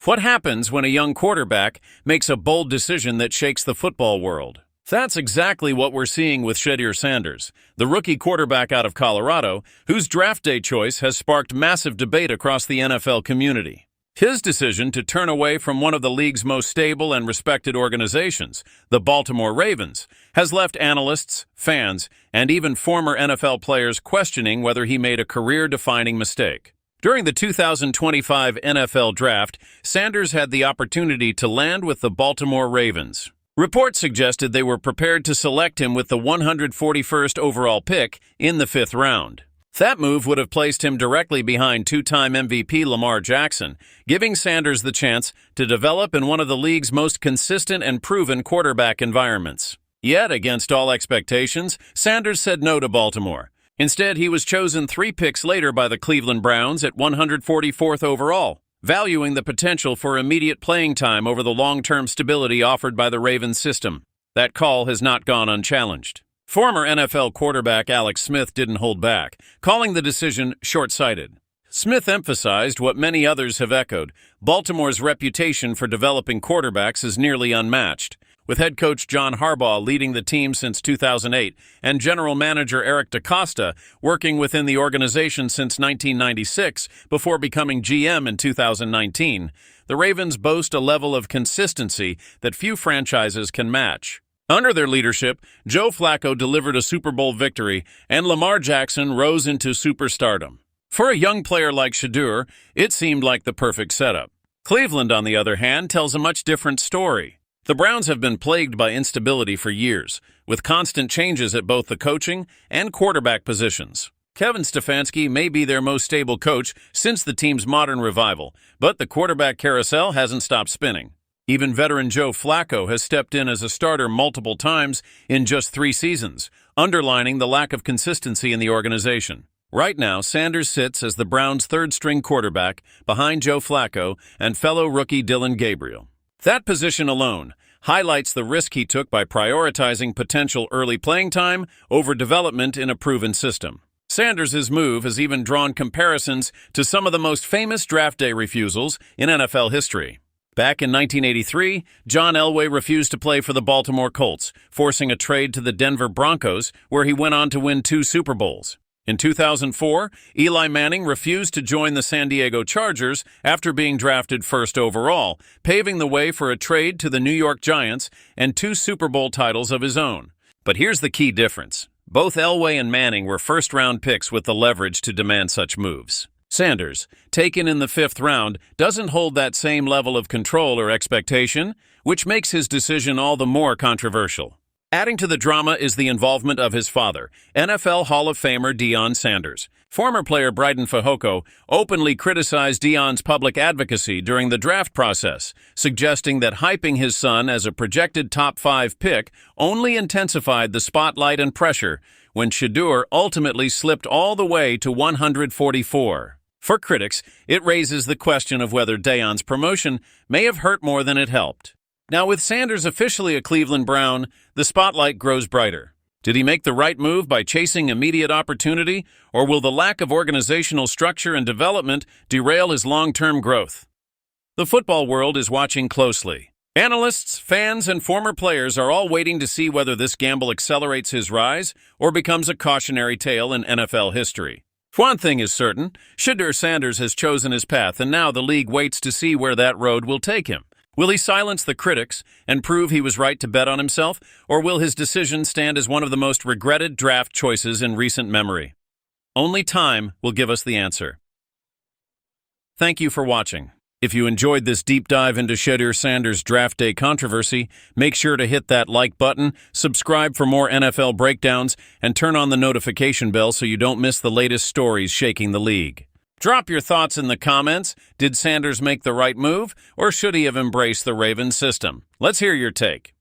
What happens when a young quarterback makes a bold decision that shakes the football world? That's exactly what we're seeing with Shedeur Sanders, the rookie quarterback out of Colorado, whose draft day choice has sparked massive debate across the NFL community. His decision to turn away from one of the league's most stable and respected organizations, the Baltimore Ravens, has left analysts, fans, and even former NFL players questioning whether he made a career-defining mistake. During the 2025 NFL Draft, Sanders had the opportunity to land with the Baltimore Ravens. Reports suggested they were prepared to select him with the 141st overall pick in the 5th round. That move would have placed him directly behind two-time MVP Lamar Jackson, giving Sanders the chance to develop in one of the league's most consistent and proven quarterback environments. Yet, against all expectations, Sanders said no to Baltimore. Instead, he was chosen 3 picks later by the Cleveland Browns at 144th overall, valuing the potential for immediate playing time over the long-term stability offered by the Ravens system. That call has not gone unchallenged. Former NFL quarterback Alex Smith didn't hold back, calling the decision short-sighted. Smith emphasized what many others have echoed: Baltimore's reputation for developing quarterbacks is nearly unmatched. With head coach John Harbaugh leading the team since 2008 and general manager Eric DaCosta working within the organization since 1996 before becoming GM in 2019, the Ravens boast a level of consistency that few franchises can match. Under their leadership, Joe Flacco delivered a Super Bowl victory, and Lamar Jackson rose into superstardom. For a young player like Shedeur, it seemed like the perfect setup. Cleveland, on the other hand, tells a much different story. The Browns have been plagued by instability for years, with constant changes at both the coaching and quarterback positions. Kevin Stefanski may be their most stable coach since the team's modern revival, but the quarterback carousel hasn't stopped spinning. Even veteran Joe Flacco has stepped in as a starter multiple times in just 3 seasons, underlining the lack of consistency in the organization. Right now, Sanders sits as the Browns' 3rd-string quarterback behind Joe Flacco and fellow rookie Dillon Gabriel. That position alone highlights the risk he took by prioritizing potential early playing time over development in a proven system. Sanders' move has even drawn comparisons to some of the most famous draft day refusals in NFL history. Back in 1983, John Elway refused to play for the Baltimore Colts, forcing a trade to the Denver Broncos, where he went on to win 2 Super Bowls. In 2004, Eli Manning refused to join the San Diego Chargers after being drafted 1st overall, paving the way for a trade to the New York Giants and 2 Super Bowl titles of his own. But here's the key difference. Both Elway and Manning were first-round picks with the leverage to demand such moves. Sanders, taken in the 5th round, doesn't hold that same level of control or expectation, which makes his decision all the more controversial. Adding to the drama is the involvement of his father, NFL Hall of Famer Deion Sanders. Former player Bryden Fehoko openly criticized Deion's public advocacy during the draft process, suggesting that hyping his son as a projected top 5 pick only intensified the spotlight and pressure when Shedeur ultimately slipped all the way to 144. For critics, it raises the question of whether Deion's promotion may have hurt more than it helped. Now, with Sanders officially a Cleveland Brown, the spotlight grows brighter. Did he make the right move by chasing immediate opportunity, or will the lack of organizational structure and development derail his long-term growth? The football world is watching closely. Analysts, fans, and former players are all waiting to see whether this gamble accelerates his rise or becomes a cautionary tale in NFL history. One thing is certain: Shedeur Sanders has chosen his path, and now the league waits to see where that road will take him. Will he silence the critics and prove he was right to bet on himself, or will his decision stand as one of the most regretted draft choices in recent memory? Only time will give us the answer. Thank you for watching. If you enjoyed this deep dive into Shedeur Sanders' draft day controversy, make sure to hit that like button, subscribe for more NFL breakdowns, and turn on the notification bell so you don't miss the latest stories shaking the league. Drop your thoughts in the comments. Did Sanders make the right move, or should he have embraced the Ravens system? Let's hear your take.